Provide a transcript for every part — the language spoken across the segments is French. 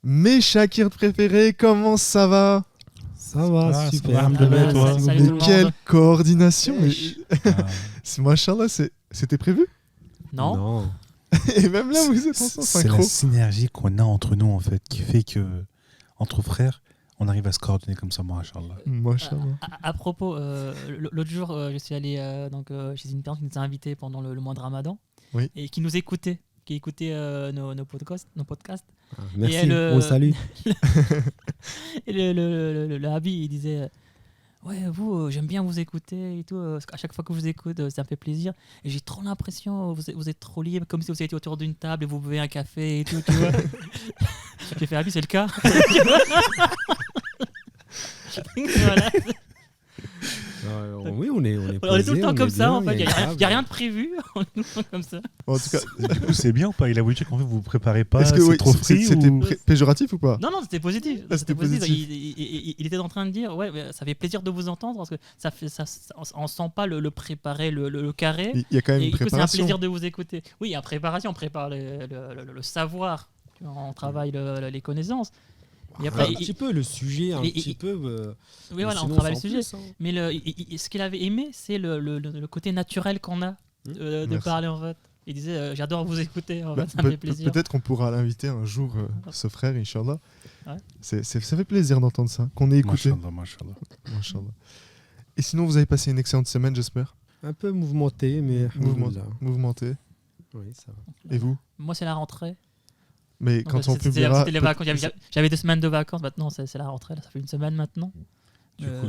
Mes Shakirs préférés, comment ça va? Ça va, Ah, super. alhamdoulilah, toi. Salut Mais tout le quelle monde. coordination! Mais... Ah, Machallah, c'était prévu? Non. Et même là, vous êtes ensemble c'est synchro. la synergie qu'on a entre nous, en fait, qui fait que, entre frères, on arrive à se coordonner comme ça, machallah. Machallah. À propos, l'autre jour, je suis allé chez une personne qui nous a invités pendant le mois de Ramadan Oui. et qui nous écoutait, qui écoutait nos podcasts. Ah, merci, Et on le salue. Et le Habib, il disait ouais, vous, j'aime bien vous écouter et tout. Parce qu'à chaque fois que je vous écoute, ça me fait plaisir. Et j'ai trop l'impression, vous êtes trop liés, comme si vous étiez autour d'une table et vous buvez un café et tout, tu vois. J'ai fait Habib, c'est le cas. Voilà. Oui, on est On est posé, tout le temps comme ça, en fait. Il grave. n'y a rien de prévu. On est tout le temps comme ça. En tout cas, Du coup, c'est bien ou pas? Il a voulu dire qu'en fait, vous vous préparez pas, est-ce que c'est oui, trop free c'était ou... péjoratif ou pas? Non, c'était positif. Ah, c'était positif. Il était en train de dire ouais, mais ça fait plaisir de vous entendre parce que on sent pas le préparer, le carré. Il y a quand même Et une du coup, c'est un préparation. plaisir de vous écouter. Oui, il y a préparation, on prépare le savoir. Tu vois, on travaille les connaissances. Et après, Un petit peu le sujet, un il- petit il- peu. Oui, voilà, on sinon, travaille le sans sujet. plus, hein. Mais ce qu'il avait aimé, c'est le côté naturel qu'on a de Merci. parler en fait. Il disait j'adore vous écouter, en Bah, fait, ça me fait plaisir. peut-être qu'on pourra l'inviter un jour, ce frère, Inch'Allah. Ouais. Ça fait plaisir d'entendre ça, qu'on ait écouté. Machallah. Machallah. Et sinon, vous avez passé une excellente semaine, j'espère. Un peu mouvementé, mais. alhamdoulilah. Mouvementé. Oui, ça va. Et vous? Moi, c'est la rentrée. Mais Donc, quand on c'était publiera... les vacances. J'avais 2 semaines de vacances. Maintenant, c'est la rentrée. Là, ça fait une semaine maintenant.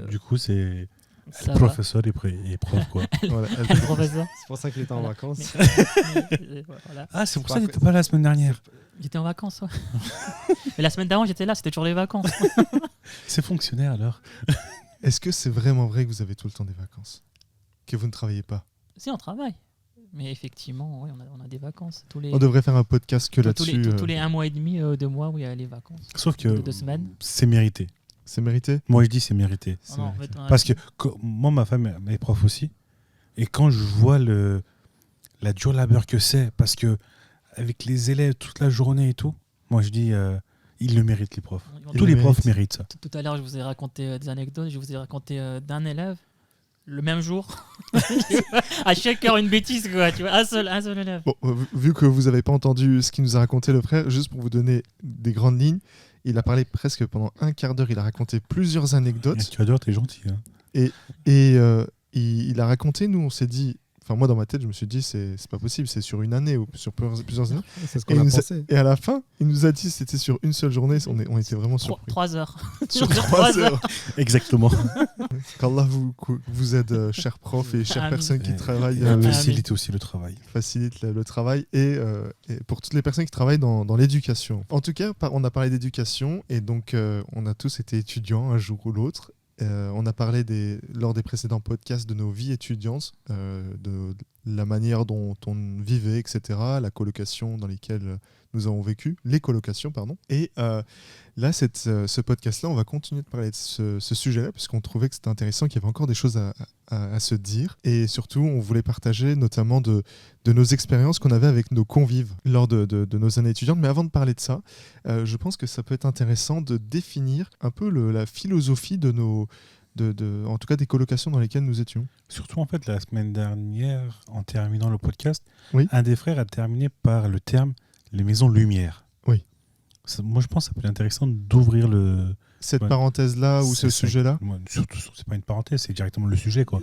Du coup, c'est Ça va. professeur et prof, quoi. Voilà, Le professeur. C'est pour ça qu'il était en Voilà. vacances. Voilà. Ah, c'est pour C'est ça pas que t'étais pas là la semaine dernière. J'étais en vacances, ouais. Mais la semaine d'avant, j'étais là. C'était toujours les vacances. C'est fonctionnaire, alors. Est-ce que c'est vraiment vrai que vous avez tout le temps des vacances? Que vous ne travaillez pas? Si, on travaille. Mais effectivement, oui, on a des vacances. On devrait faire un podcast que tous là-dessus. les 1 mois et demi, 2 mois, où il y a les vacances. Sauf que De 2 semaines. c'est mérité. C'est mérité? Moi, je dis c'est mérité. C'est Non, en mérité. fait, on a- Parce que moi, ma femme est prof aussi. Et quand je vois la dure labeur que c'est, parce que avec les élèves toute la journée et tout, moi je dis, ils le méritent, les profs. Ils Tous le les profs méritent. méritent ça. Tout à l'heure, je vous ai raconté des anecdotes. Je vous ai raconté d'un élève, le même jour. À chaque heure, une bêtise, quoi. Tu vois, un seul élève. Bon, vu que vous n'avez pas entendu ce qu'il nous a raconté, le frère, juste pour vous donner des grandes lignes, il a parlé presque pendant un quart d'heure, il a raconté plusieurs anecdotes. Tu adores, t'es gentil. Hein. Et il a raconté, nous on s'est dit, enfin moi dans ma tête je me suis dit c'est pas possible, c'est sur une année ou sur plusieurs années. C'est ce Et, qu'on a il nous a- pensé. et à la fin, il nous a dit c'était sur une seule journée, on était vraiment surpris. 3 heures. Sur 3 heures. Exactement. Qu'Allah vous aide, chers profs et chères Amin. personnes qui Et- travaillent, Et Amin. facilite aussi le travail. facilite le travail et pour toutes les personnes qui travaillent dans l'éducation. En tout cas, on a parlé d'éducation et donc on a tous été étudiants un jour ou l'autre. On a parlé lors des précédents podcasts de nos vies étudiantes, de la manière dont on vivait, etc., la colocation dans lesquelles nous avons vécu, les colocations, pardon. Et là, ce podcast-là, on va continuer de parler de ce sujet-là, puisqu'on trouvait que c'était intéressant, qu'il y avait encore des choses à se dire. Et surtout, on voulait partager notamment de nos expériences qu'on avait avec nos convives lors de nos années étudiantes. Mais avant de parler de ça, je pense que ça peut être intéressant de définir un peu la philosophie de en tout cas des colocations dans lesquelles nous étions. Surtout, en fait, la semaine dernière, en terminant le podcast, Oui. un des frères a terminé par le terme les maisons lumière. Oui. Moi, je pense que ça peut être intéressant d'ouvrir le. Cette Ouais. parenthèse-là ou ce C'est ça. sujet-là. Moi, surtout, c'est pas une parenthèse, c'est directement le sujet, quoi.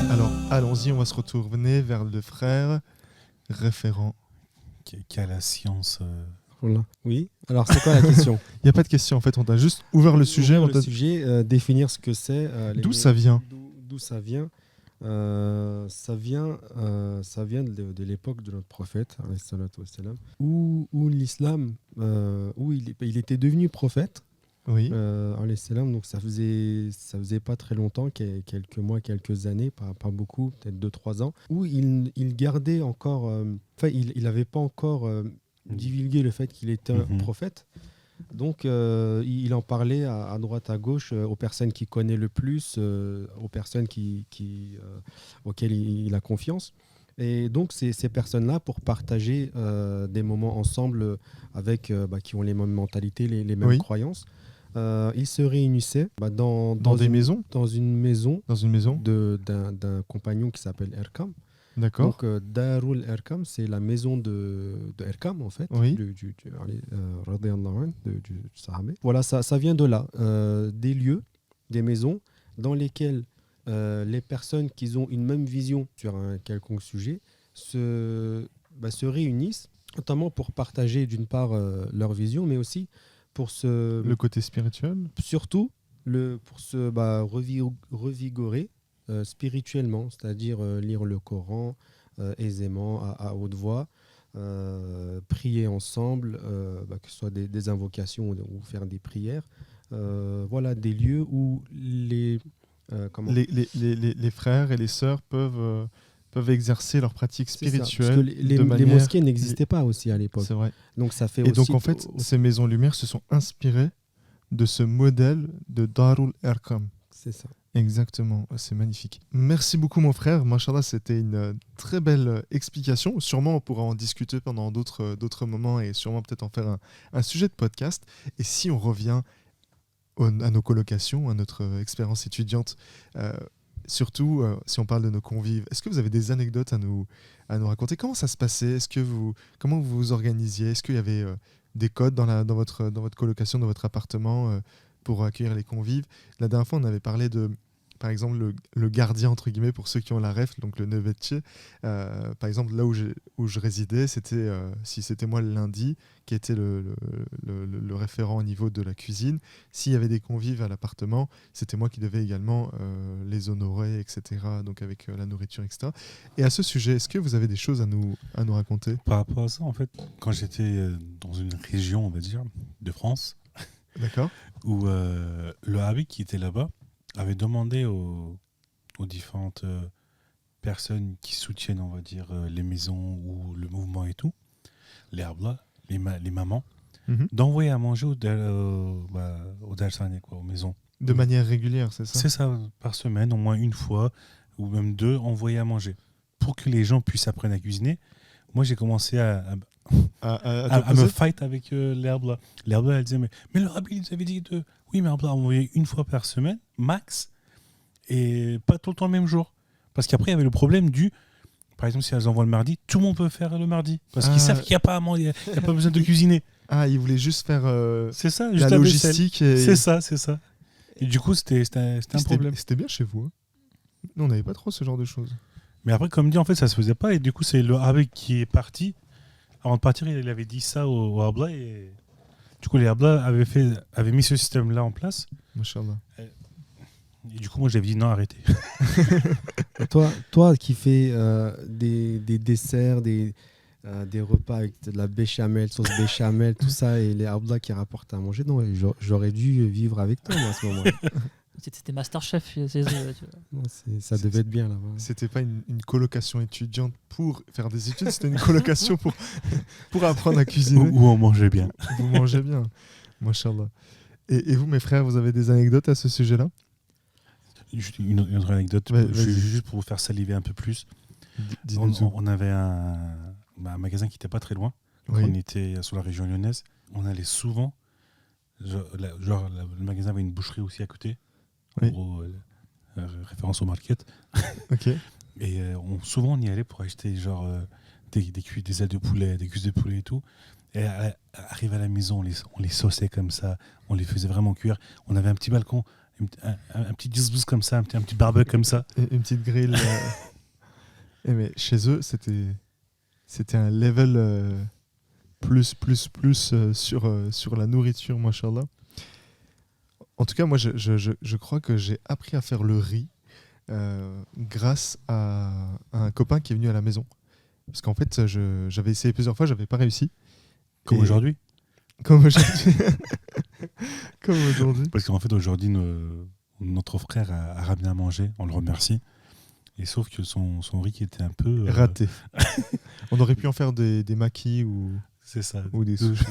Alors, allons-y, on va se retourner vers le frère référent. Qui a la science. Voilà. Oui. Alors, c'est quoi la question? Il n'y a pas de question, en fait, on a juste ouvert le sujet. Ouvrir on le t'a- sujet, définir ce que c'est. D'où ça vient? D'où ça vient? Ça vient de l'époque de notre prophète, alayhi salatu wassalam, où l'islam, où il était devenu prophète, Oui. alayhi salam, donc ça faisait pas très longtemps, quelques mois, quelques années, pas beaucoup, peut-être 2-3 ans, où il gardait encore, il n'avait pas encore divulgué le fait qu'il était un Mhm. prophète. Donc, il en parlait à droite, à gauche, aux personnes qu'il connaît le plus, aux personnes auxquelles il a confiance. Et donc, ces personnes-là, pour partager des moments ensemble avec qui ont les mêmes mentalités, les mêmes Oui. croyances, ils se réunissaient dans des maisons dans une maison Dans une maison d'un compagnon qui s'appelle Erkam. D'accord. Donc, Darul Erkam, c'est la maison de Erkam, en fait, Oui. radiyallahu anhu, du Sahabé. Voilà, ça vient de là. Des lieux, des maisons dans lesquelles les personnes qui ont une même vision sur un quelconque sujet se réunissent, notamment pour partager d'une part leur vision, mais aussi pour Le côté spirituel surtout pour se revigorer spirituellement, c'est-à-dire lire le Coran aisément, à haute voix, prier ensemble, que ce soit des invocations ou faire des prières. Voilà, des lieux où les frères et les sœurs peuvent exercer leur pratique C'est ça, spirituelle parce que les de manière... mosquées n'existaient pas aussi à l'époque. C'est vrai. Donc ça fait Et aussi donc, en fait, ces maisons lumière se sont inspirées de ce modèle de Darul Erkam. c'est ça. Exactement, c'est magnifique. Merci beaucoup mon frère, Machallah, c'était une très belle explication. Sûrement on pourra en discuter pendant d'autres moments et sûrement peut-être en faire un sujet de podcast. Et si on revient à nos colocations, à notre expérience étudiante, surtout si on parle de nos convives, est-ce que vous avez des anecdotes à nous raconter? Comment ça se passait? Comment vous vous organisiez? Est-ce qu'il y avait des codes dans votre colocation, dans votre appartement pour accueillir les convives? La dernière fois, on avait parlé de, par exemple, le gardien, entre guillemets, pour ceux qui ont la ref, donc le nevetier. Par exemple, là où je résidais, si c'était moi le lundi, qui était le référent au niveau de la cuisine. S'il y avait des convives à l'appartement, c'était moi qui devais également les honorer, etc. Donc avec la nourriture, etc. Et à ce sujet, est-ce que vous avez des choses à nous raconter? Par rapport à ça, en fait, quand j'étais dans une région, on va dire, de France, D'accord. où le Habib qui était là-bas avait demandé aux différentes personnes qui soutiennent, on va dire, les maisons ou le mouvement et tout, les Habla, les mamans, d'envoyer à manger au Darsane, quoi, aux maisons. De manière régulière, c'est ça? C'est ça, par semaine, au moins une fois, ou même deux, envoyer à manger. Pour que les gens puissent apprendre à cuisiner, moi j'ai commencé à me fight avec l'herbe. L'herbe, elle disait, mais le rabbi, il nous avait dit de... Oui, mais on peut envoyer une fois par semaine, max, et pas tout le temps le même jour. Parce qu'après, il y avait le problème par exemple, si elles envoient le mardi, tout le monde peut faire le mardi. Parce qu'ils savent qu'il n'y a pas à manger, il n'y a pas besoin de cuisiner. Ah, ils voulaient juste faire c'est ça, la logistique. C'est ça. Et du coup, c'était un problème. C'était bien chez vous. Hein. Nous, on n'avait pas trop ce genre de choses. Mais après, comme dit, en fait, ça se faisait pas. Et du coup, c'est le rabbi qui est parti. Avant de partir, il avait dit ça au Habla. Et du coup, les Habla avaient mis ce système-là en place. Machallah. Et du coup, moi, j'avais dit non, arrêtez. Toi qui fais des desserts, des repas avec de la béchamel, sauce béchamel, tout ça, et les Habla qui rapportent à manger, non, j'aurais dû vivre avec toi moi, à ce moment-là. C'était Masterchef chez eux. Tu vois. Non, ça devait être bien là-bas. C'était pas une colocation étudiante pour faire des études, c'était une colocation pour apprendre à cuisiner. Où on mangeait bien. Vous mangez bien, machallah. Et vous, mes frères, vous avez des anecdotes à ce sujet-là? Une autre anecdote, juste pour vous faire saliver un peu plus. On avait un magasin qui n'était pas très loin. Oui. On était sur la région lyonnaise. On allait souvent. Le magasin avait une boucherie aussi à côté. En Oui. gros, référence au market. Ok. Et souvent, on y allait pour acheter des ailes de poulet, des cuisses de poulet et tout. Et arrivé à la maison, on les sauçait comme ça. On les faisait vraiment cuire. On avait un petit balcon, un petit juice comme ça, un petit barbecue comme ça. Une petite grille. Mais chez eux, c'était un level plus sur la nourriture, machallah. En tout cas, moi, je crois que j'ai appris à faire le riz grâce à un copain qui est venu à la maison. Parce qu'en fait, j'avais essayé plusieurs fois, j'avais pas réussi. Comme aujourd'hui. Comme aujourd'hui. Comme aujourd'hui. Parce qu'en fait, aujourd'hui, notre frère a ramené à manger, on le remercie. Et sauf que son riz qui était un peu... raté. On aurait pu en faire des maquis c'est ça. ou des sushis,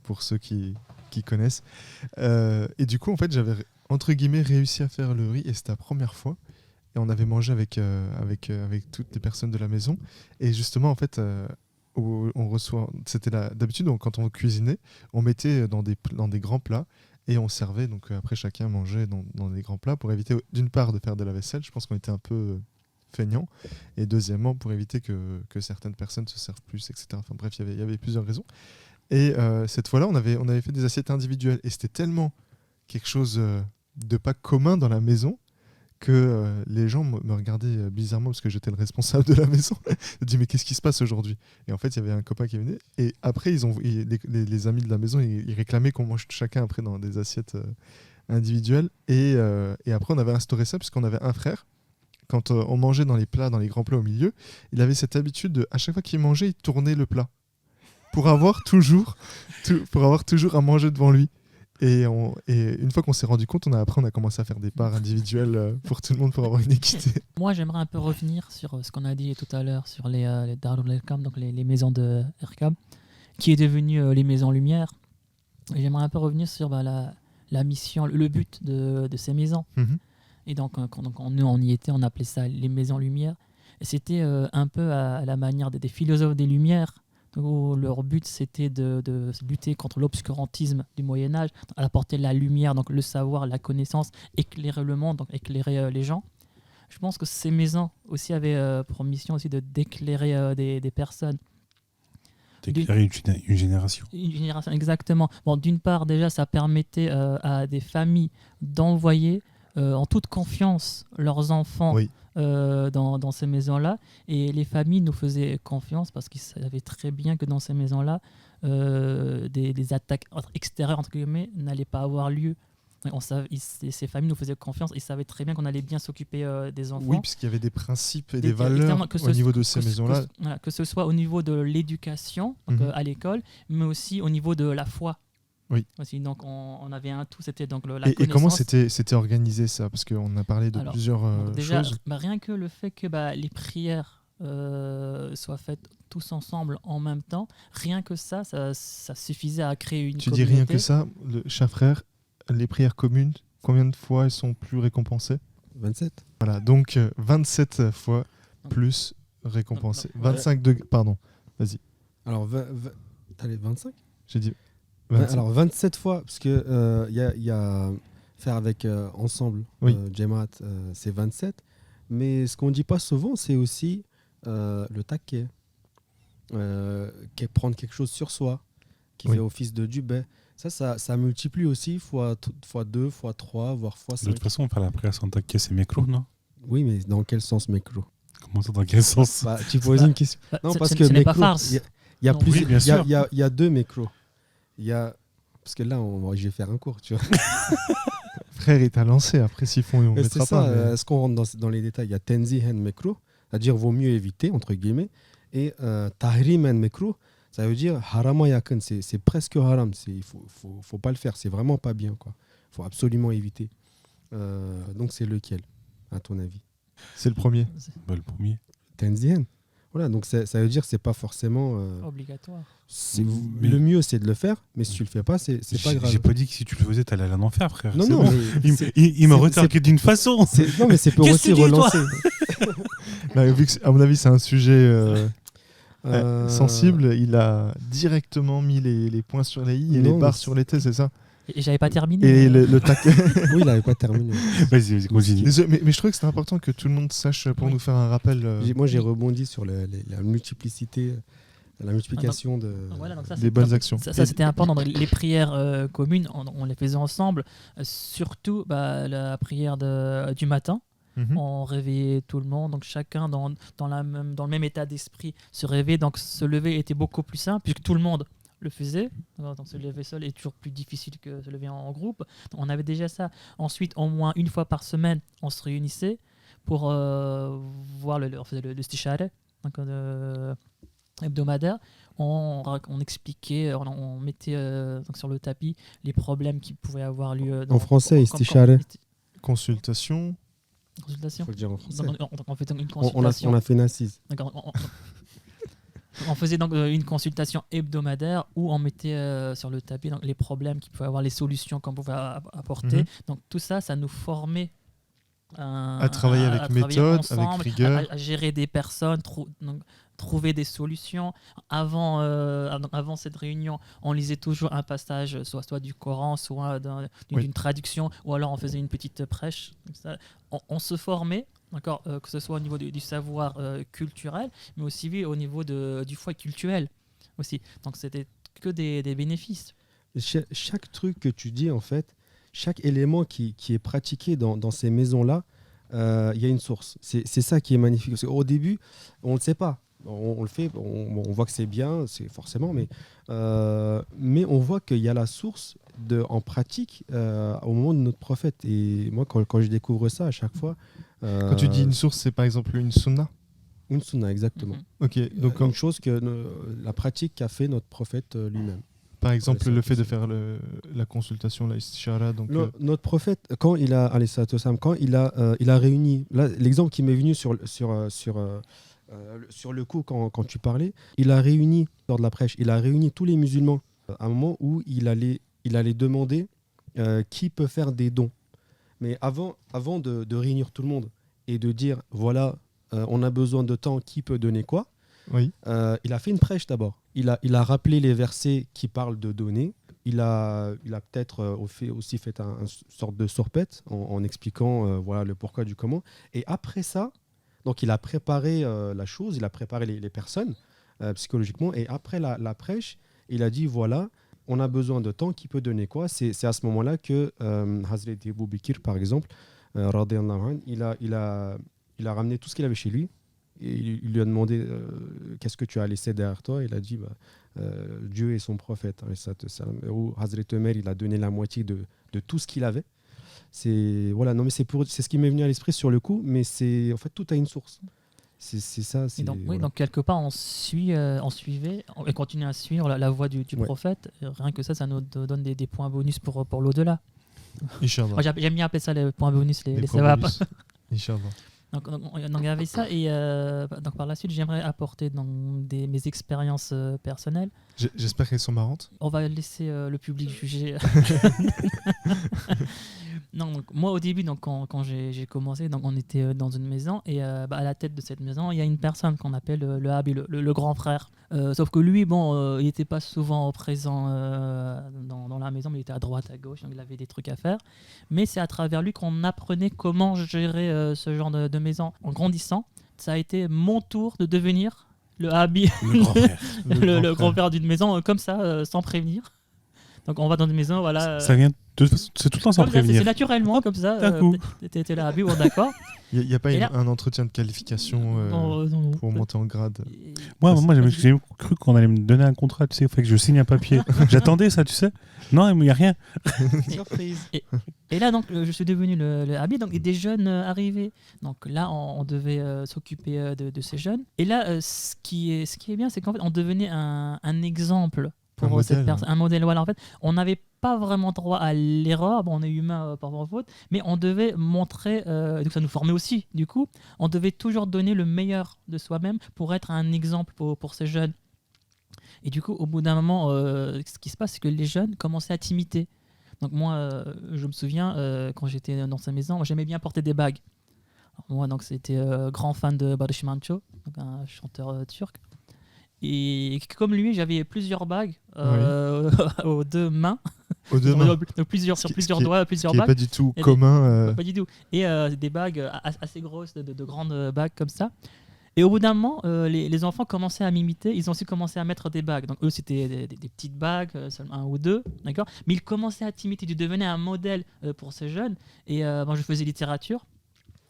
pour ceux qui connaissent. Et du coup, en fait, j'avais, entre guillemets, réussi à faire le riz, et c'était la première fois. et on avait mangé avec toutes les personnes de la maison. Et justement, en fait, on reçoit. D'habitude, quand on cuisinait, on mettait dans des grands plats et on servait. Donc après, chacun mangeait dans des grands plats pour éviter, d'une part, de faire de la vaisselle. Je pense qu'on était un peu feignants. Et deuxièmement, pour éviter que certaines personnes se servent plus, etc. Enfin bref, il y avait plusieurs raisons. Et cette fois-là, on avait fait des assiettes individuelles. Et c'était tellement quelque chose de pas commun dans la maison que les gens me regardaient bizarrement parce que j'étais le responsable de la maison. Ils me disaient mais qu'est-ce qui se passe aujourd'hui? Et en fait il y avait un copain qui venait et après les amis de la maison ils réclamaient qu'on mange chacun après dans des assiettes individuelles et après on avait instauré ça puisqu'on avait un frère. Quand on mangeait dans les grands plats au milieu, il avait cette habitude de à chaque fois qu'il mangeait il tournait le plat pour avoir toujours à manger devant lui. Et une fois qu'on s'est rendu compte, on a commencé à faire des parts individuelles pour tout le monde pour avoir une équité. Moi, j'aimerais un peu revenir sur ce qu'on a dit tout à l'heure sur les Darul Erkam, donc les maisons de Erkam, qui est devenu les maisons Lumière. Et j'aimerais un peu revenir sur la mission, le but de ces maisons. Mhm. Et donc, quand nous, on y était, on appelait ça les maisons Lumière. Et c'était un peu à la manière des philosophes des Lumières, où leur but c'était de lutter contre l'obscurantisme du Moyen-Âge, apporter la lumière, donc le savoir, la connaissance, éclairer le monde, donc éclairer les gens. Je pense que ces maisons aussi avaient pour mission aussi d'éclairer des personnes. D'éclairer une génération. Une génération, exactement. Bon, d'une part, déjà, ça permettait à des familles d'envoyer en toute confiance leurs enfants. Oui. Dans ces maisons-là, et les familles nous faisaient confiance parce qu'ils savaient très bien que dans ces maisons-là, des attaques extérieures entre guillemets n'allaient pas avoir lieu. Ces familles nous faisaient confiance, ils savaient très bien qu'on allait bien s'occuper des enfants. Oui, puisqu'il y avait des principes et des valeurs au niveau de ces maisons-là. Que ce soit au niveau de l'éducation, donc, à l'école, mais aussi au niveau de la foi. Oui. Aussi, donc on avait un tout, c'était donc la et comment connaissance. c'était organisé ça? Parce qu'on a parlé de plusieurs déjà, choses. Rien que le fait que les prières soient faites tous ensemble en même temps, rien que ça suffisait à créer une Tu communauté. dis rien que ça, cher frère, les prières communes, combien de fois elles sont plus récompensées? 27. Voilà, donc 27 fois plus récompensées. 25 degrés, pardon, vas-y. Alors, allez, 25 J'ai dit 25. Alors, 27 fois, parce que y a faire avec ensemble, Oui. Jemaat, c'est 27. Mais ce qu'on ne dit pas souvent, c'est aussi le taquet, prendre quelque chose sur soi, qui Oui. fait office de dubé. Ça multiplie aussi fois 2, fois 3, voire fois De 5. toute façon, on fait la prière sans taquet, c'est mécro, non? Oui, mais dans quel sens, mécro? Comment ça, dans quel sens? Tu poses une question. Non, parce que ce n'est pas mécro, farce. il y a Non. plus, Oui, bien sûr. il y a deux mécros. Parce que là, je vais faire un cours, tu vois. Frère, il t'a lancé, après s'ils font, on C'est mettra ça, pas. mais- est-ce qu'on rentre dans les détails? Il y a tenzihen mécro, c'est-à-dire vaut mieux éviter, entre guillemets, et tahrimen mécro, ça veut dire harama yakun, c'est presque haram, il faut pas le faire, c'est vraiment pas bien, quoi. Faut absolument éviter. Donc c'est lequel, à ton avis? C'est le premier. Bah, le premier. Tenzihen. Voilà, donc ça veut dire que c'est pas forcément. Obligatoire. Mais- Le mieux, c'est de le faire, mais si tu le fais pas, c'est pas grave. J'ai pas dit que si tu le faisais, t'allais aller en enfer, frère. Non, C'est non, bon. mais Il me c'est- retargue d'une façon. non, mais c'est pour Qu'est-ce aussi que tu dis, toi relancer. Bah, vu que, à mon avis, c'est un sujet Euh, sensible, il a directement mis les points sur les i et Non, les barres mais sur les t, c'est ça? Et j'avais pas terminé. Et le tac. Oui, il n'avait pas terminé. Vas-y, continue. Désolé, mais je trouvais que c'était important que tout le monde sache pour Oui. nous faire un rappel. Moi, j'ai rebondi sur la multiplicité, la multiplication de. Voilà, donc ça, Des c'est- bonnes donc, actions. Ça, c'était important. Donc, les prières communes, on les faisait ensemble. Surtout la prière du matin. Mhm. On réveillait tout le monde, donc chacun dans le même état d'esprit se réveillait. Donc se lever était beaucoup plus simple puisque tout le monde le faisait. Donc se lever seul est toujours plus difficile que se lever en groupe. Donc, on avait déjà ça. Ensuite, au moins une fois par semaine, on se réunissait pour voir on faisait le stishare, donc hebdomadaire. On expliquait, on mettait donc sur le tapis les problèmes qui pouvaient avoir lieu. En français, istishare. Consultation. Consultation. Faut le dire en français. Donc, on fait donc une On consultation. a fait une assise. D'accord, on faisait donc une consultation hebdomadaire où on mettait sur le tapis donc, les problèmes qu'il pouvait avoir, les solutions qu'on pouvait apporter. Mhm. Donc tout ça, ça nous formait À travailler avec méthode, avec ensemble, rigueur. à gérer des personnes, donc, trouver des solutions. Avant cette réunion, on lisait toujours un passage, soit du Coran, soit d'une traduction, ou alors on faisait une petite prêche. Comme ça. On se formait, d'accord, que ce soit au niveau du savoir culturel, mais aussi au niveau du foie culturel aussi. Donc c'était que des bénéfices. Chaque truc que tu dis, en fait, chaque élément qui est pratiqué dans ces maisons-là, il y a une source. C'est ça qui est magnifique. Parce qu'au début, on ne le sait pas. On le fait, on voit que c'est bien, c'est forcément, mais on voit qu'il y a la source en pratique au moment de notre prophète. Et moi, quand je découvre ça à chaque fois... Quand tu dis une source, c'est par exemple une sunna. Une sunna, exactement. Ok, donc une chose que la pratique qu'a fait notre prophète lui-même. Par exemple, le fait de faire la consultation, la istishara. Donc, notre prophète, quand il a réuni, là, l'exemple qui m'est venu sur le coup quand tu parlais, il a réuni, lors de la prêche, il a réuni tous les musulmans à un moment où il allait demander qui peut faire des dons. Mais avant de réunir tout le monde et de dire, voilà, on a besoin de temps, qui peut donner quoi, oui. Il a fait une prêche d'abord. Il a rappelé les versets qui parlent de donner. Il a peut-être aussi fait une sorte de sorpette en expliquant voilà, le pourquoi du comment. Et après ça, donc il a préparé la chose, il a préparé les personnes psychologiquement. Et après la prêche, il a dit voilà, on a besoin de temps, qui peut donner quoi. C'est à ce moment-là que Hazrat Abu Bakr, par exemple, radiyallahu anhu, il a ramené tout ce qu'il avait chez lui. Et il lui a demandé qu'est-ce que tu as laissé derrière toi. Il a dit Dieu et son prophète. Ou Hazrat Omer, il a donné la moitié de tout ce qu'il avait. C'est ce qui m'est venu à l'esprit sur le coup, mais c'est en fait tout a une source. C'est ça. Donc quelque part on suivait et continue à suivre la voie du prophète. Rien que ça nous donne des points bonus pour l'au-delà. Moi, j'aime bien appeler ça les points bonus, les sawab. Inch'Allah. Donc il y avait ça et donc par la suite j'aimerais apporter mes expériences personnelles. J'espère qu'elles sont marrantes. On va laisser le public juger. Non, donc, moi au début quand j'ai commencé, donc on était dans une maison et à la tête de cette maison il y a une personne qu'on appelle le Abi, le grand frère. Sauf que lui, il n'était pas souvent présent dans la maison, mais il était à droite, à gauche, donc il avait des trucs à faire. Mais c'est à travers lui qu'on apprenait comment gérer ce genre de maison. En grandissant, ça a été mon tour de devenir le Abi, le grand-père d'une maison, comme ça, sans prévenir. Donc on va dans une maison, voilà. Ça vient c'est tout le temps sans prévenir. C'est naturellement comme ça. T'es là, bon, d'accord. Il n'y a pas un entretien de qualification pour monter en grade. Moi j'ai cru qu'on allait me donner un contrat, tu sais, il fallait que je signe un papier. J'attendais ça, tu sais. Non, il n'y a rien. Surprise. Et là, donc, je suis devenu le Abi, donc, et des jeunes arrivaient. Donc là, on devait s'occuper de ces jeunes. Et là, ce qui est bien, c'est qu'en fait, on devenait un exemple pour cette personne, un modèle. Voilà, en fait, on n'avait pas vraiment droit à l'erreur. Bon, on est humain par faute, mais on devait montrer, donc ça nous formait aussi, du coup, on devait toujours donner le meilleur de soi-même pour être un exemple pour ces jeunes. Et du coup, au bout d'un moment, ce qui se passe, c'est que les jeunes commençaient à t'imiter. Donc moi, je me souviens, quand j'étais dans sa maison, moi, j'aimais bien porter des bagues. Alors, moi, donc, c'était grand fan de Barış Manço, donc un chanteur turc. Et comme lui, j'avais plusieurs bagues aux deux mains. Aux deux mains. Donc plusieurs doigts, plusieurs bagues. Pas du tout commun. Pas du tout. Et des bagues assez grosses, de grandes bagues comme ça. Et au bout d'un moment, les enfants commençaient à m'imiter. Ils ont aussi commencé à mettre des bagues. Donc eux, c'était des petites bagues, seulement un ou deux, d'accord. Mais ils commençaient à t'imiter. Tu devenais un modèle pour ces jeunes. Et moi, je faisais littérature.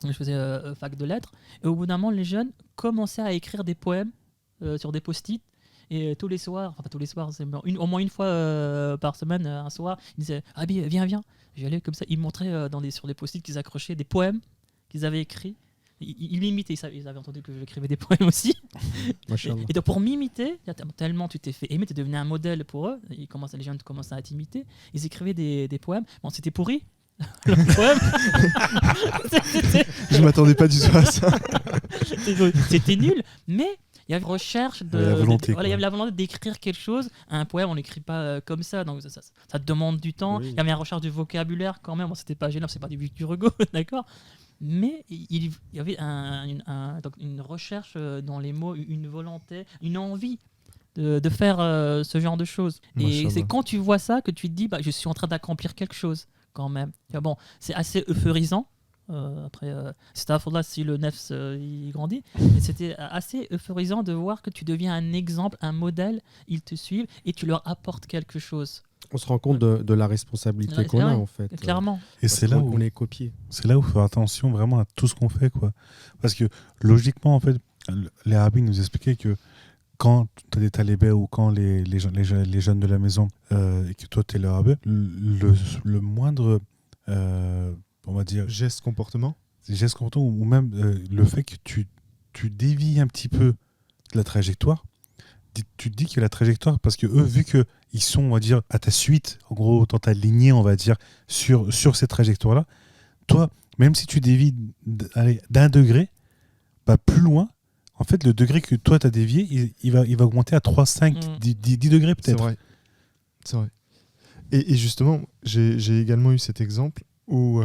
Je faisais fac de lettres. Et au bout d'un moment, les jeunes commençaient à écrire des poèmes sur des post-it. Et tous les soirs, enfin pas tous les soirs, au moins une fois par semaine, un soir, ils disaient « Ah, viens. » J'allais comme ça. Ils montraient sur des post-it qu'ils accrochaient des poèmes qu'ils avaient écrits. Ils m'imitaient, ils avaient entendu que j'écrivais des poèmes aussi. Et donc pour m'imiter, tellement tu t'es fait aimer, tu es devenu un modèle pour eux. Les jeunes commençaient à t'imiter. Ils écrivaient des poèmes. Bon, c'était pourri. Le poème. Je m'attendais pas du tout à ça. C'était nul, mais il y avait recherche il y avait la volonté d'écrire quelque chose. Un poème, on l'écrit pas comme ça, donc ça te demande du temps. Il y avait la recherche du vocabulaire quand même. Bon, c'était pas gênant, c'est pas du Victor Hugo, d'accord. Mais il y avait donc une recherche dans les mots, une volonté, une envie de faire ce genre de choses. Et Mashallah. c'est quand tu vois ça que tu te dis, je suis en train d'accomplir quelque chose quand même. Bon, c'est assez euphorisant. Après, c'est là si le nefs il grandit. Mais c'était assez euphorisant de voir que tu deviens un exemple, un modèle, ils te suivent et tu leur apportes quelque chose. On se rend compte de la responsabilité Ouais, qu'on a ouais, en fait. Clairement. Et c'est là où on est copié. c'est là où il faut faire attention vraiment à tout ce qu'on fait, quoi. Parce que logiquement, en fait, les Arabes nous expliquaient que quand tu as des talibés ou quand les jeunes de la maison et que toi tu es l'arabe, le moindre, on va dire, Geste, comportement. geste comportement ou même le fait que tu dévies un petit peu de la trajectoire, tu te dis que la trajectoire, parce que eux, vu qu'ils sont, on va dire, à ta suite, en gros, dans ta lignée, on va dire, sur cette trajectoire-là, toi, même si tu dévies d'un degré, plus loin, en fait, le degré que toi, tu as dévié, il va augmenter à 3, 5, 10 degrés C'est peut-être. vrai. C'est vrai. Et justement, j'ai également eu cet exemple où,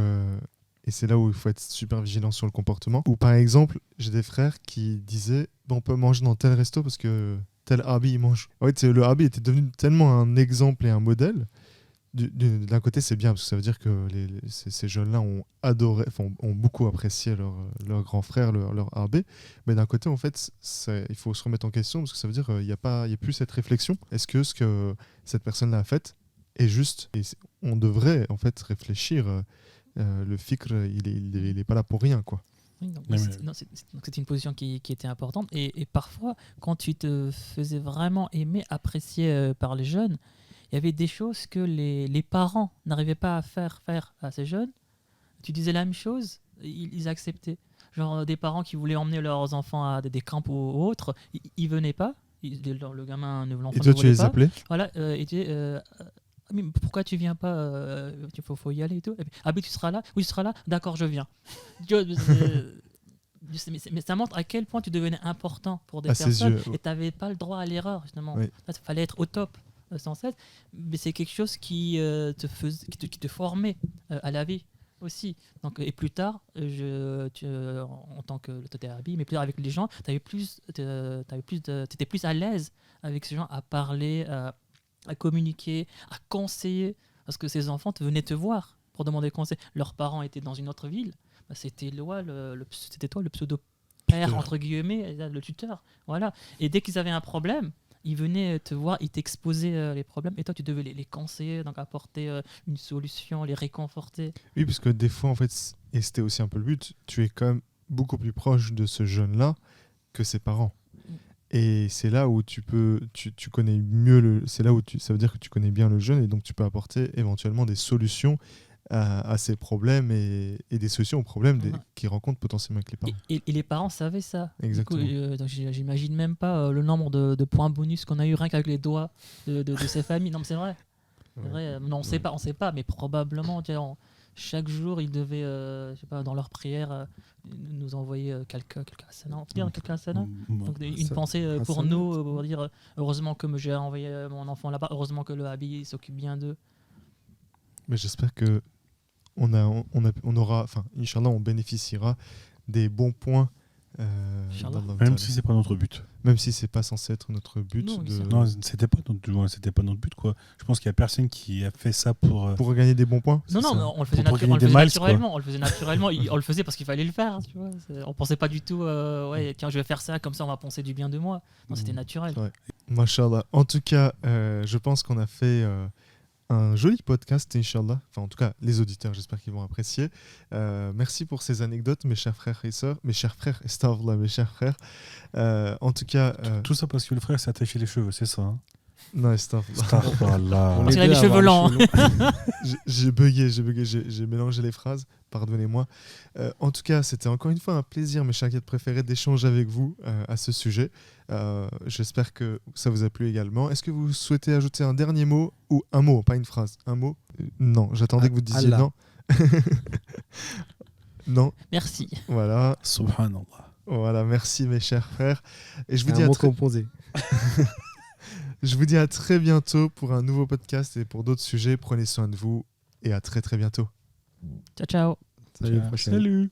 et c'est là où il faut être super vigilant sur le comportement, où par exemple, j'ai des frères qui disaient, on peut manger dans tel resto parce que tel Arabi il mange. En fait, le Arabi était devenu tellement un exemple et un modèle. D'un côté, c'est bien parce que ça veut dire que ces jeunes-là ont adoré, ont beaucoup apprécié leur grand frère, leur Arabi. Mais d'un côté, en fait, il faut se remettre en question parce que ça veut dire qu'il n'y a plus cette réflexion. Est-ce que ce que cette personne-là a fait est juste? Et on devrait en fait réfléchir. Le fikr, il est pas là pour rien, quoi. Oui, donc, Mais- c'était une position qui était importante. Et parfois, quand tu te faisais vraiment aimer, apprécier par les jeunes, il y avait des choses que les parents n'arrivaient pas à faire à ces jeunes. Tu disais la même chose, ils acceptaient. Genre des parents qui voulaient emmener leurs enfants à des camps ou autres, ils venaient pas. Le gamin, l'enfant Et toi, ne tu voulait les pas. appelais? Voilà, et tu dis, mais pourquoi tu viens pas? Il faut y aller et tout. Et puis, mais tu seras là? Oui, tu seras là? D'accord, je viens. Tu vois, mais ça montre à quel point tu devenais important pour des À ses personnes yeux. et tu n'avais pas le droit à l'erreur, justement. Oui. Il fallait être au top sans cesse. Mais c'est quelque chose qui te formait à la vie aussi. Donc, et plus tard, en tant que thérapie, mais plus tard avec les gens, tu étais plus à l'aise avec ces gens à parler, à communiquer, à conseiller, parce que ces enfants venaient te voir pour demander conseil. Leurs parents étaient dans une autre ville, c'était c'était toi le pseudo-père, Tuteur. entre guillemets, le tuteur. Voilà. Et dès qu'ils avaient un problème, ils venaient te voir, ils t'exposaient les problèmes, et toi tu devais les conseiller, donc apporter une solution, les réconforter. Oui, parce que des fois, en fait, et c'était aussi un peu le but, tu es quand même beaucoup plus proche de ce jeune-là que ses parents. Et c'est là où tu connais mieux c'est là où ça veut dire que tu connais bien le jeune et donc tu peux apporter éventuellement des solutions à ses problèmes et des solutions aux problèmes qu'il rencontre potentiellement avec les parents. Et les parents savaient ça. Exactement. Du coup, donc j'imagine même pas le nombre de points bonus qu'on a eu rien qu'avec les doigts de ces familles. Non, mais c'est vrai. C'est Ouais. vrai. Non, on sait pas, mais probablement, tu vois, chaque jour, ils devaient, je sais pas, dans leur prière, nous envoyer quelques hasanah. On peut dire quelques hasanah. Donc une Ça- pensée pour hasanat. nous, pour dire heureusement que j'ai envoyé mon enfant là-bas, heureusement que le Habib s'occupe bien d'eux. Mais j'espère que on aura, enfin, Inch'Allah, on bénéficiera des bons points. Inch'Allah. Même si c'est pas notre but. Même si c'est pas censé être notre but Non, de... c'est- Non, c'était pas notre but, quoi. Je pense qu'il y a personne qui a fait ça pour. pour gagner des bons points. Non, c'est ça. mais on le faisait, Pour gagner des miles, naturellement. On le faisait naturellement. On le faisait parce qu'il fallait le faire. Tu vois. On pensait pas du tout, ouais, tiens, je vais faire ça, comme ça on va penser du bien de moi. Non, c'était naturel. Ouais. Mashallah. En tout cas, je pense qu'on a fait un joli podcast, Inch'Allah. Enfin, en tout cas, les auditeurs, j'espère qu'ils vont apprécier. Merci pour ces anecdotes, mes chers frères et sœurs. Mes chers frères, astaghfirullah, mes chers frères. En tout cas... Tout ça parce que le frère s'est attaché les cheveux, c'est ça. Hein. non, astaghfirullah. Astaghfirullah. On Parce est qu'il a deux les à cheveux avoir lents. les cheveux longs. J'ai bugué, j'ai mélangé les phrases, pardonnez-moi. En tout cas, c'était encore une fois un plaisir, mes chers guides préférés, d'échanger avec vous à ce sujet. J'espère que ça vous a plu également. Est-ce que vous souhaitez ajouter un dernier mot ou un mot, pas une phrase, un mot? Non, j'attendais que vous disiez Allah. non. Non, Merci. voilà. Subhanallah. Voilà, merci mes chers frères. Et je vous C'est dis un à mot très... composé. Je vous dis à très bientôt pour un nouveau podcast et pour d'autres sujets. Prenez soin de vous et à très très bientôt. Ciao, ciao. Salut, Ciao. prochaine. Salut.